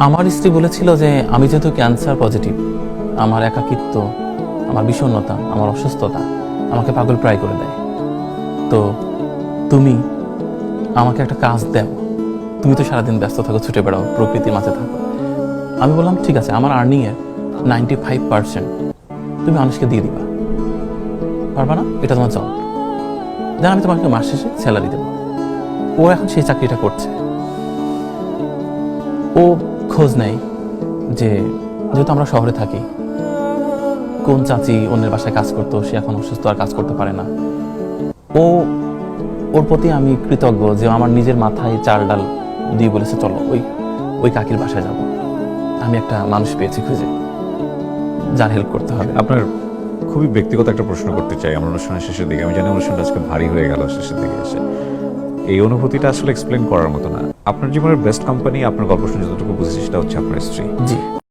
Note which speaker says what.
Speaker 1: আমার স্ত্রী বলেছিল যে আমি যেহেতু ক্যান্সার পজিটিভ, আমার একাকিত্ব, আমার বিষণ্ণতা, আমার অসুস্থতা আমাকে পাগল প্রায় করে দেয়। তো তুমি আমাকে একটা কাজ দাও, তুমি তো সারাদিন ব্যস্ত থাকো, ছুটে বেড়াও, প্রকৃতির মাঝে থাকো। আমি বললাম ঠিক আছে, আমার আর্নিংয়ের 95% তুমি মানুষকে দিয়ে দিবা, পারবা না? এটা তোমার জব, দেন আমি তোমাকে মাস শেষে স্যালারি দেবো। ও এখন সেই চাকরিটা করছে। ও খোঁজ নেয় যে যেহেতু আমরা শহরে থাকি, কোন চাচি অন্যের বাসায় কাজ করতো, সে এখন অসুস্থ আর কাজ করতে পারে না। ওর প্রতি আমি কৃতজ্ঞ যে আমার নিজের মাথায় চাল ডাল দিয়ে বলেছে চলো ওই ওই কাকির বাসায় যাব। আমি একটা মানুষ পেয়েছি খুঁজে, যার হেল্প করতে হবে।
Speaker 2: আপনার খুবই ব্যক্তিগত একটা প্রশ্ন করতে চাই আমরা অনুষ্ঠানের শেষের দিকে। আমি জানি অনুষ্ঠানটা আজকে ভারী হয়ে গেল শেষের দিকে এসে। এই অনুভূতিটা আসলে এক্সপ্লেন করার মতো না। আপনার জীবনের বেস্ট কোম্পানি, আপনার গল্প শুনে যতটুকু বুঝেছি সেটা হচ্ছে আপনার স্ত্রী।
Speaker 1: জি।